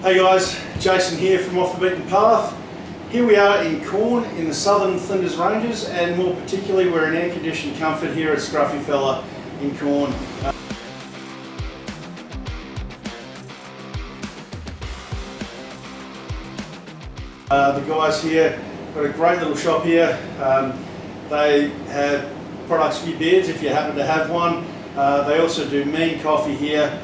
Hey guys, Jason here from Off the Beaten Path. Here we are in Quorn in the southern Flinders Ranges, and more particularly we're in air-conditioned comfort here at Scruffy Fella in Quorn. The guys here got a great little shop here. They have products for your beards if you happen to have one. They also do mean coffee here.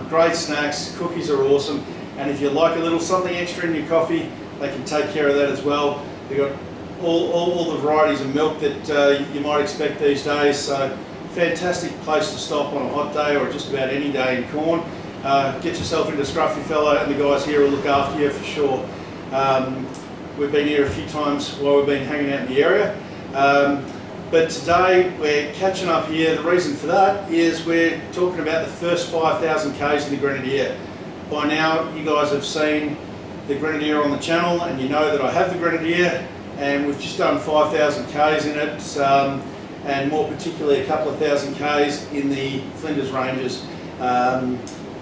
Great snacks, cookies are awesome, and if you like a little something extra in your coffee, they can take care of that as well. They've got all the varieties of milk that you might expect these days, so fantastic place to stop on a hot day or just about any day in Quorn. Get yourself into Scruffy Fella and the guys here will look after you for sure. We've been here a few times while we've been hanging out in the area. But today we're catching up here. The reason for that is we're talking about the first 5,000 Ks in the Grenadier. By now you guys have seen the Grenadier on the channel and you know that I have the Grenadier, and we've just done 5,000 Ks in it, and more particularly a couple of thousand Ks in the Flinders Ranges.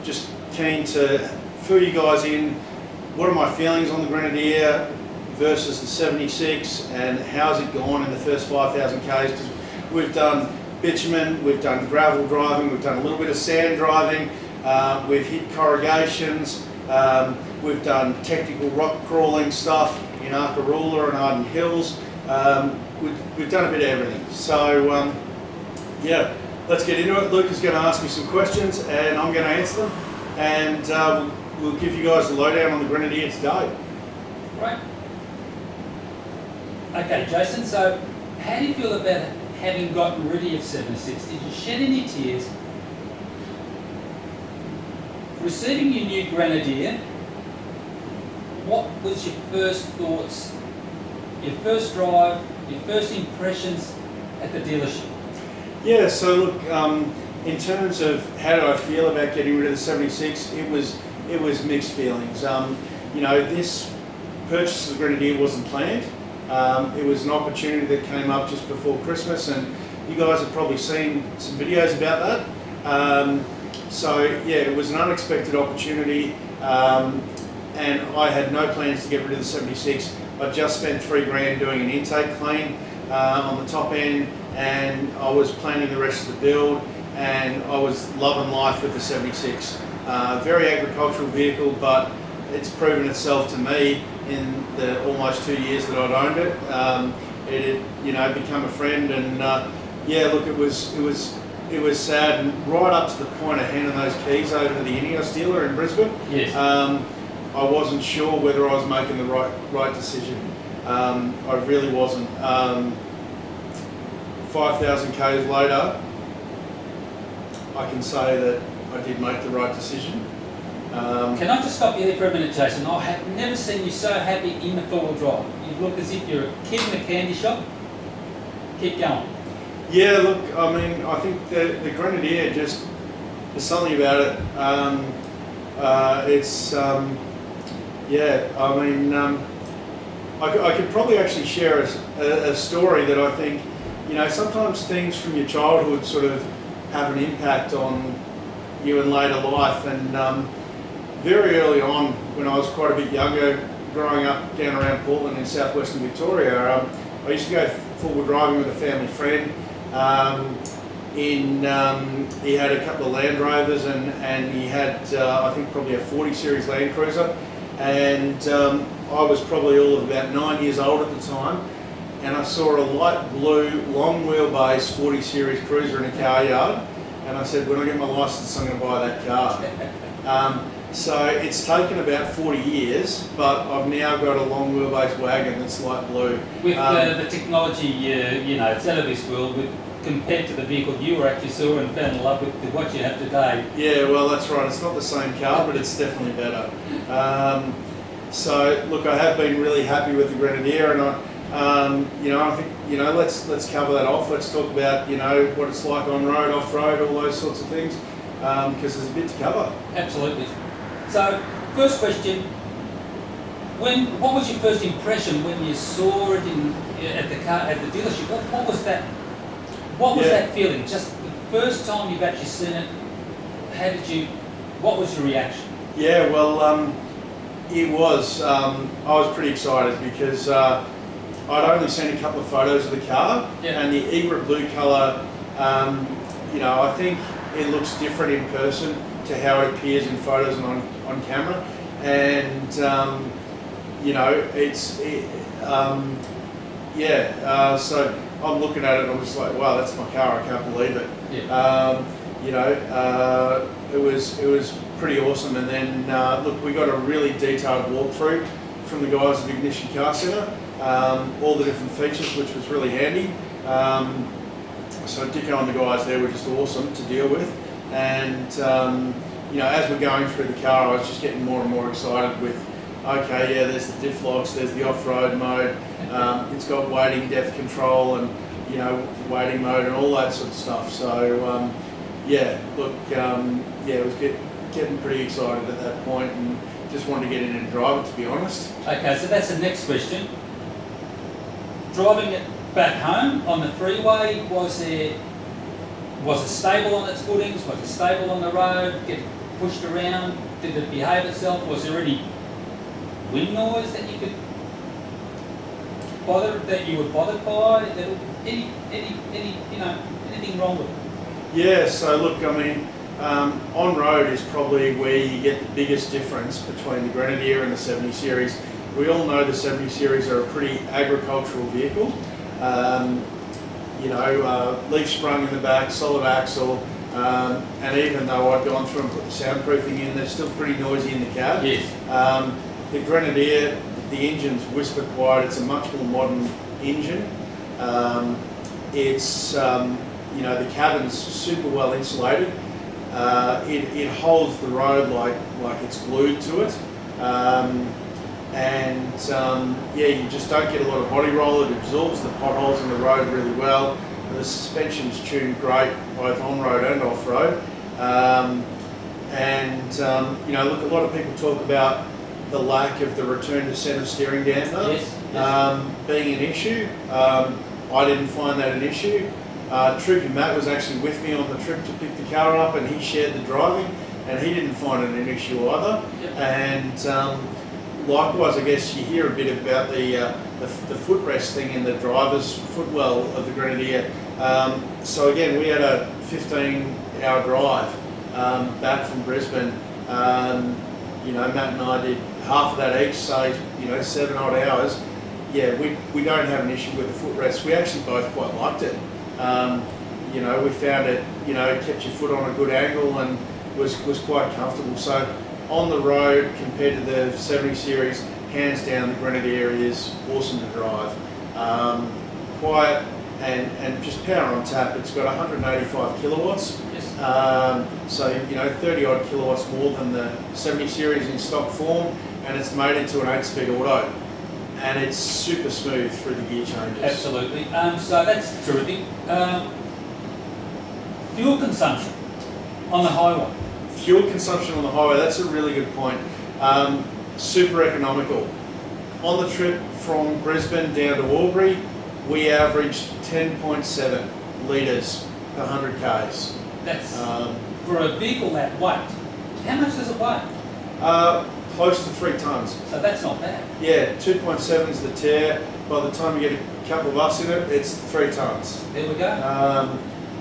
Just keen to fill you guys in. What are my feelings on the Grenadier versus the 76, and how's it gone in the first 5,000 Ks? Because we've done bitumen, we've done gravel driving, we've done a little bit of sand driving, we've hit corrugations, we've done technical rock crawling stuff in Arkaroola and Arden Hills. We've done a bit of everything. So yeah, let's get into it. Luca's going to ask me some questions and I'm going to answer them, and we'll give you guys the lowdown on the Grenadier today. Right. Okay, Jason, so how do you feel about having gotten rid of 76? Did you shed any tears? Receiving your new Grenadier, what was your first thoughts, your first drive, your first impressions at the dealership? Yeah, so look, in terms of how did I feel about getting rid of the 76, it was mixed feelings. You know, this purchase of the Grenadier wasn't planned. It was an opportunity that came up just before Christmas, and you guys have probably seen some videos about that. So yeah, it was an unexpected opportunity, and I had no plans to get rid of the 76. I just spent $3 doing an intake clean on the top end, and I was planning the rest of the build, and I was loving life with the 76. Very agricultural vehicle, but it's proven itself to me in the almost 2 years that I'd owned it. It had, you know, become a friend, and yeah, look, it was sad, and right up to the point of handing those keys over to the Ineos dealer in Brisbane. Yes. I wasn't sure whether I was making the right decision. I really wasn't. 5,000 Ks later, I can say that I did make the right decision. Can I just stop you there for a minute, Jason? I have never seen you so happy in the four-wheel drive. You look as if you're a kid in a candy shop. Keep going. Yeah, look, I mean, I think the Grenadier, just, there's something about it. Yeah, I mean, I could probably actually share a story that I think, you know, sometimes things from your childhood sort of have an impact on you in later life, and very early on, when I was quite a bit younger, growing up down around Portland in southwestern Victoria, I used to go four-wheel driving with a family friend. He had a couple of Land Rovers, and he had, I think, probably a 40 Series Land Cruiser, and I was probably all of about 9 years old at the time, and I saw a light blue, long wheelbase 40 Series Cruiser in a car yard, and I said, when I get my licence, I'm going to buy that car. So it's taken about 40 years, but I've now got a long wheelbase wagon that's light blue. With the technology, you know, it's out of this world compared to the vehicle you actually saw and fell in love with what you have today. Yeah, well, that's right. It's not the same car, but it's definitely better. So look, I have been really happy with the Grenadier, and you know, I think, you know, let's cover that off. Let's talk about, you know, what it's like on road, off road, all those sorts of things, because there's a bit to cover. Absolutely. So, first question: what was your first impression when you saw it at the dealership? What was that? What was that feeling? Just the first time you've actually seen it. What was your reaction? Yeah, well, It was. I was pretty excited because I'd only seen a couple of photos of the car, and the Ibra blue colour. I think it looks different in person to how it appears in photos and on camera, and so I'm looking at it and I'm just like, wow, that's my car. I can't believe it. It was pretty awesome. And then look, we got a really detailed walkthrough from the guys at Ignition Car Centre, all the different features, which was really handy. So Dicko and the guys there were just awesome to deal with. And as we're going through the car, I was just getting more and more excited with, okay, yeah, there's the diff locks, there's the off-road mode, it's got waiting depth control and waiting mode and all that sort of stuff. So it was getting pretty excited at that point and just wanted to get in and drive it, to be honest. Okay, so that's the next question. Driving it back home on the freeway, was it stable on its footings? Was it stable on the road? Get pushed around? Did it behave itself? Was there any wind noise that you were bothered by? Anything wrong with it? Yeah. So look, I mean, on road is probably where you get the biggest difference between the Grenadier and the 70 series. We all know the 70 series are a pretty agricultural vehicle. Leaf sprung in the back, solid axle, and even though I'd gone through and put the soundproofing in, they're still pretty noisy in the cab. Yes. The Grenadier, the engine's whisper quiet. It's a much more modern engine. The cabin's super well insulated. It holds the road like it's glued to it. You just don't get a lot of body roll. It absorbs the potholes in the road really well. The suspension's tuned great, both on-road and off-road. Look, a lot of people talk about the lack of the return to centre steering damper being an issue. I didn't find that an issue. Troopy Matt was actually with me on the trip to pick the car up, and he shared the driving, and he didn't find it an issue either. And likewise, I guess you hear a bit about the footrest thing in the driver's footwell of the Grenadier. So again, we had a 15-hour drive back from Brisbane. Matt and I did half of that each, so 7 odd hours. Yeah, we don't have an issue with the footrest. We actually both quite liked it. We found it, kept your foot on a good angle and was quite comfortable. So on the road, compared to the 70 series, hands down, the Grenadier is awesome to drive. Quiet and just power on tap. It's got 185 kilowatts. Yes. 30 odd kilowatts more than the 70 series in stock form, and it's made into an 8-speed auto. And it's super smooth through the gear changes. Absolutely. So that's terrific. Fuel consumption on the highway. Fuel consumption on the highway, that's a really good point. Super economical. On the trip from Brisbane down to Albury, we averaged 10.7 litres per 100 k's. That's for a vehicle that weight. How much does it weigh? Close to 3 tonnes. So that's not bad. Yeah, 2.7 is the tear. By the time you get a couple of us in it, it's 3 tonnes. There we go.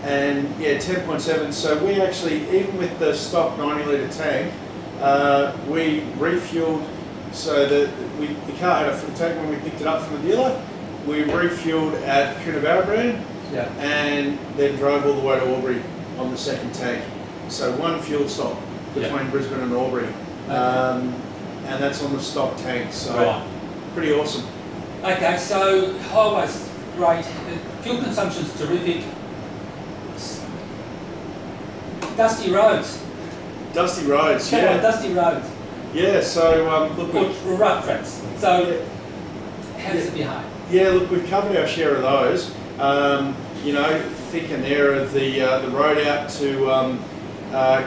10.7. So we actually, even with the stock 90 litre tank, we refueled. So the car had a full tank when we picked it up from the dealer. We refueled at Coonabarabran and then drove all the way to Albury on the second tank. So 1 fuel stop between Brisbane and Albury. And that's on the stock tank, so pretty awesome. Okay, so highways, great. The fuel consumption's terrific. Dusty roads. Dusty roads, Come on, dusty roads. Yeah, so look, or rough tracks. So how does it behave? Yeah, look, we've covered our share of those. Thick and there of the road out to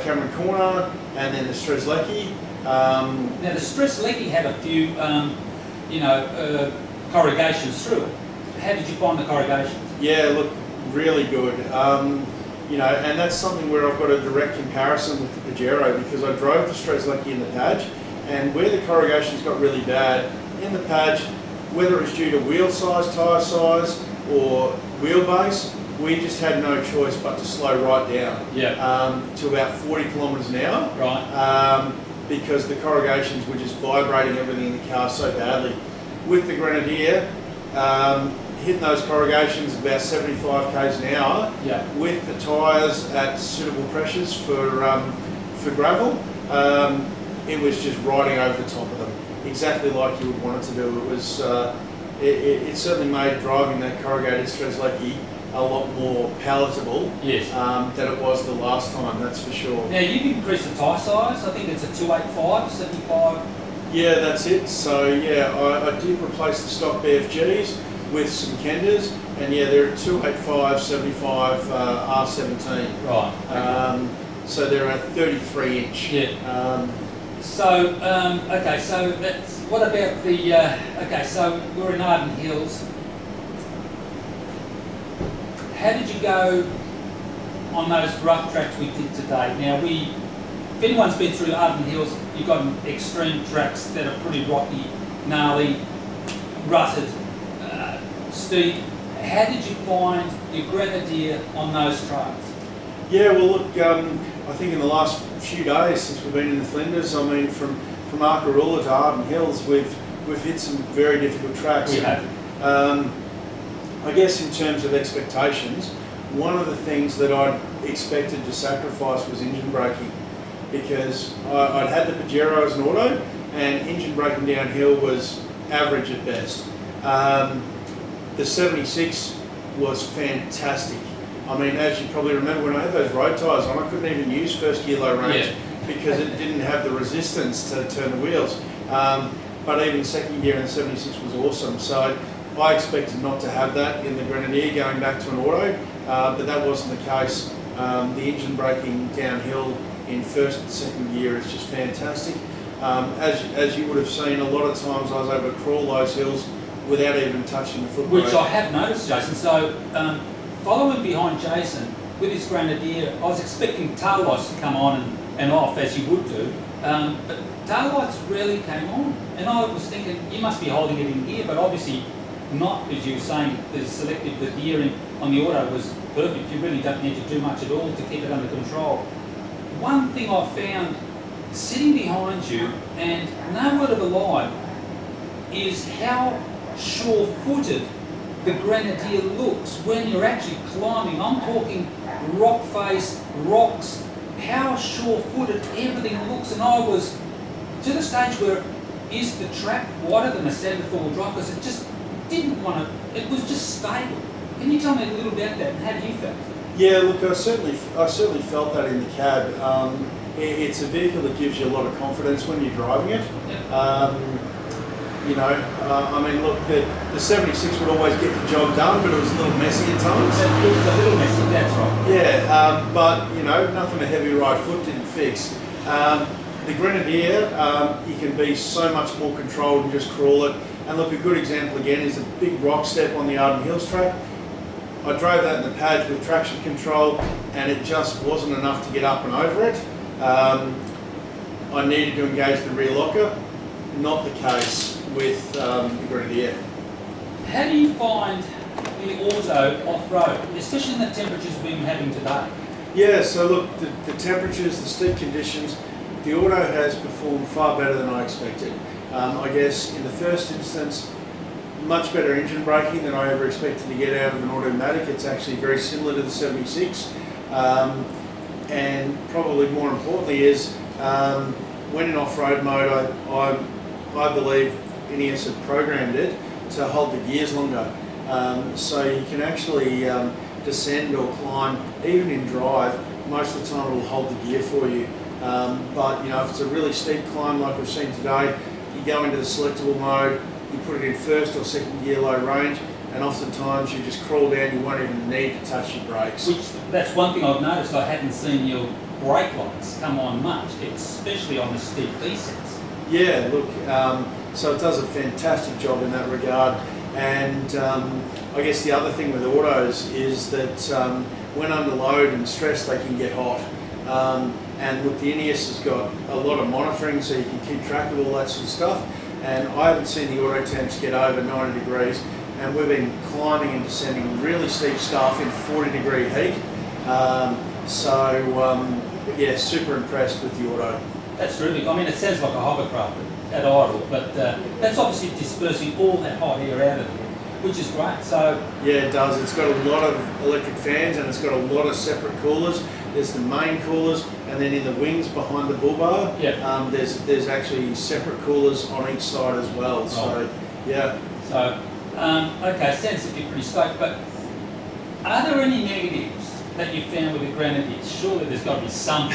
Cameron Corner, and then the Strzelecki. Now the Strzelecki had a few, corrugations through it. How did you find the corrugations? Yeah, look, really good. And that's something where I've got a direct comparison with the Pajero, because I drove the Strzelecki in the Paj, and where the corrugations got really bad in the patch, whether it was due to wheel size, tyre size, or wheelbase, we just had no choice but to slow right down to about 40 kilometres an hour. Right. Because the corrugations were just vibrating everything in the car so badly. With the Grenadier, hitting those corrugations about 75 k's an hour, with the tyres at suitable pressures for gravel, it was just riding over the top of them, exactly like you would want it to do. It was, it certainly made driving that corrugated Strzelecki a lot more palatable than it was the last time, that's for sure. Now you've increased the tyre size, I think it's a 285, 75. Yeah, that's it. So yeah, I did replace the stock BFGs with some Kenders, and yeah, they're 285, 75 R17. Right. So they're a 33 inch. Yeah. Okay, so that's, what about the, okay, so we're in Arden Hills. How did you go on those rough tracks we did today? Now if anyone's been through Arden Hills, you've got extreme tracks that are pretty rocky, gnarly, rutted, steep. How did you find your Grenadier on those trails? Yeah, well look, I think in the last few days since we've been in the Flinders, I mean from Arkaroola to Arden Hills, we've hit some very difficult tracks. We have. I guess in terms of expectations, one of the things that I'd expected to sacrifice was engine braking, because I'd had the Pajero as an auto, and engine braking downhill was average at best. The 76 was fantastic. I mean, as you probably remember, when I had those road tyres on, I couldn't even use first gear low range because it didn't have the resistance to turn the wheels. But even second gear in the 76 was awesome. So I expected not to have that in the Grenadier going back to an auto, but that wasn't the case. The engine braking downhill in first and second gear is just fantastic. As you would have seen, a lot of times I was able to crawl those hills without even touching the foot brake. Which I have noticed, Jason. So following behind Jason with his Grenadier, I was expecting tail lights to come on and off as you would do, but tail lights rarely came on. And I was thinking, you must be holding it in gear, but obviously not, as you were saying, the selective, the gearing on the auto was perfect. You really don't need to do much at all to keep it under control. One thing I found sitting behind you, and no word of a lie, is how sure-footed the Grenadier looks when you're actually climbing. I'm talking rock face, rocks, how sure-footed everything looks. And I was to the stage where, is the track wider than a standard four-wheel drive? Because it just didn't want to, it was just stable. Can you tell me a little about that and how do you felt? Yeah, look, I certainly felt that in the cab. It's a vehicle that gives you a lot of confidence when you're driving it. You know, I mean, look, the 76 would always get the job done, but it was a little messy at times. It was a little messy, that's right. Yeah, but, you know, nothing a heavy right foot didn't fix. The Grenadier, you can be so much more controlled and just crawl it. And look, a good example again is a big rock step on the Arden Hills track. I drove that in the padge with traction control, and it just wasn't enough to get up and over it. I needed to engage the rear locker. Not the case with the Grenadier. How do you find the auto off-road, especially in the temperatures we've been having today? Yeah, so look, the temperatures, the steep conditions, the auto has performed far better than I expected. I guess in the first instance, much better engine braking than I ever expected to get out of an automatic. It's actually very similar to the 76. And probably more importantly is, when in off-road mode, I believe Ineos have programmed it to hold the gears longer. So you can actually descend or climb, even in drive, most of the time it will hold the gear for you. But you know, if it's a really steep climb like we've seen today, you go into the selectable mode, you put it in first or second gear low range, and oftentimes you just crawl down, you won't even need to touch your brakes. That's one thing I've noticed. I hadn't seen your brake lights come on much, especially on the steep descents. Yeah, look, so it does a fantastic job in that regard. And I guess the other thing with autos is that when under load and stress, they can get hot. And look, the Ineos has got a lot of monitoring, so you can keep track of all that sort of stuff. And I haven't seen the auto temps get over 90 degrees, and we've been climbing and descending really steep stuff in 40-degree heat. Yeah, super impressed with the auto. That's terrific. I mean, it sounds like a hovercraft at idle, but that's obviously dispersing all that hot air out of it, which is great. So yeah, it does. It's got a lot of electric fans, and it's got a lot of separate coolers. There's the main coolers, and then in the wings behind the bull bar, there's actually separate coolers on each side as well. So yeah. So okay, sounds like you're pretty stoked. But are there any negatives that you found with the Grenadier? Surely there's got to be some.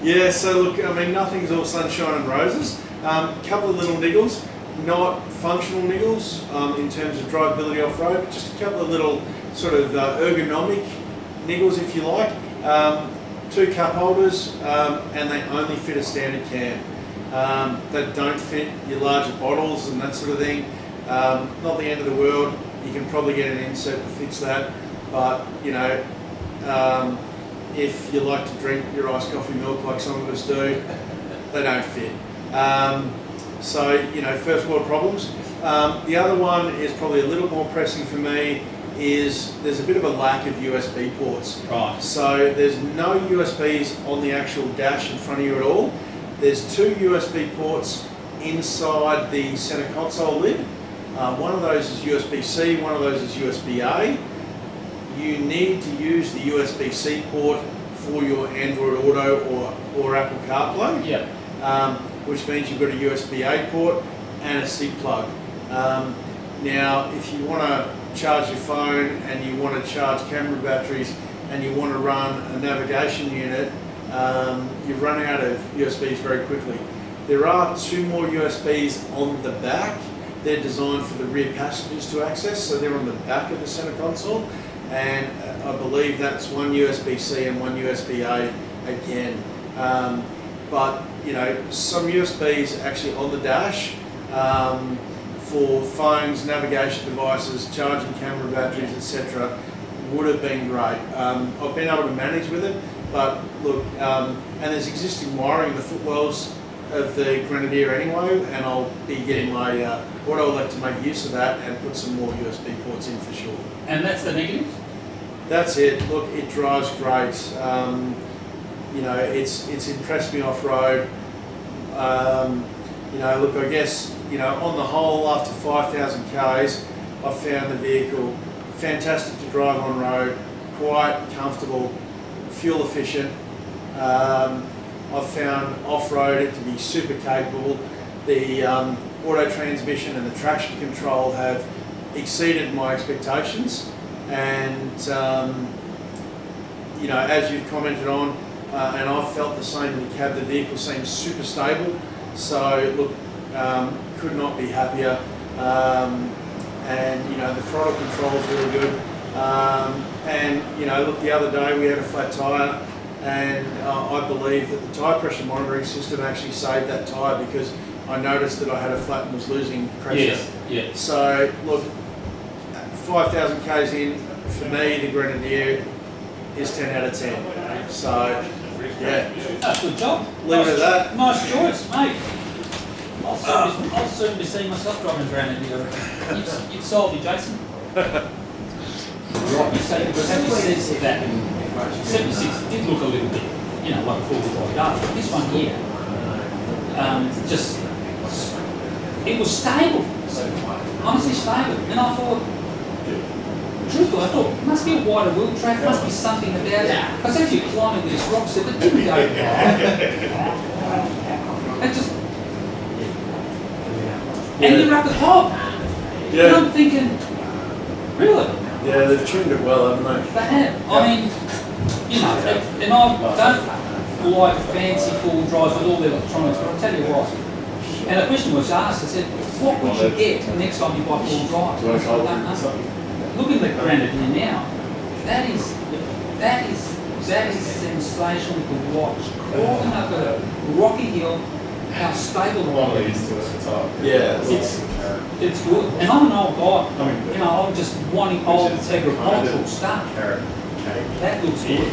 Yeah. So look, I mean, nothing's all sunshine and roses. Couple of little niggles, not functional niggles in terms of drivability off road, but just a couple of little sort of ergonomic niggles, if you like. 2 cup holders, and they only fit a standard can. They don't fit your larger bottles and that sort of thing. Not the end of the world. You can probably get an insert to fix that. But, you know, if you like to drink your iced coffee milk like some of us do, they don't fit. So, you know, first world problems. The other one is probably a little more pressing for me, is there's a bit of a lack of USB ports. Right. So there's no USBs on the actual dash in front of you at all. There's 2 USB ports inside the center console lid. One of those is USB-C, one of those is USB-A. You need to use the USB-C port for your Android Auto or Apple CarPlay. Yeah. Which means you've got a USB-A port and a C plug. Now, if you want to charge your phone and you want to charge camera batteries and you want to run a navigation unit, you run out of USBs very quickly. There are 2 more USBs on the back. They're designed for the rear passengers to access, so they're on the back of the center console. And I believe that's 1 USB-C and 1 USB-A again. But you know, some USBs actually on the dash for phones, navigation devices, charging camera batteries, etc. would have been great. I've been able to manage with it, but look, and there's existing wiring in the footwells of the Grenadier anyway, and I'll be getting my auto elect to make use of that and put some more USB ports in for sure. And that's the negative? That's it. Look, it drives great. You know, it's impressed me off road. You know, look, I guess, you know, on the whole, after 5,000 Ks, I've found the vehicle fantastic to drive on road, quite comfortable, fuel efficient. I've found off-road it to be super capable. The auto transmission and the traction control have exceeded my expectations, and you know, as you've commented on, and I've felt the same in the cab, the vehicle seems super stable. So look, could not be happier. And you know, the throttle control is really good. And you know, look, the other day we had a flat tyre, and I believe that the tyre pressure monitoring system actually saved that tyre, because I noticed that I had a flat and was losing pressure. Yes, yeah. So look, 5,000 Ks in, for me, the Grenadier is 10 out of 10. So yeah. Good job. Leave it at that. Nice choice, mate. I'll soon be seeing myself driving a Grenadier. You've sold me, Jason. You say the 76 that 76 did look a little bit, you know, like a 4x4 car. This one here, just, it was stable. Honestly stable. And I thought, truthfully, I thought, it must be a wider wheel track, must be something about it. Because as you're climbing these rocks, it didn't go it just, and you're up the top. Yeah. And I'm thinking, really? Yeah, they've tuned it well, haven't they? They have. I mean, you know, and I don't like fancy full drives with all the electronics, but I'll tell you what. And a question was asked, I said, what would you get the next time you buy full drives? I don't know. Look at the Grenadier now. That is sensational to watch. Crawling up a rocky hill, how stable the is. Yeah. It's good. And I'm an old guy. You know, I'm just wanting old agricultural stuff. That looks good.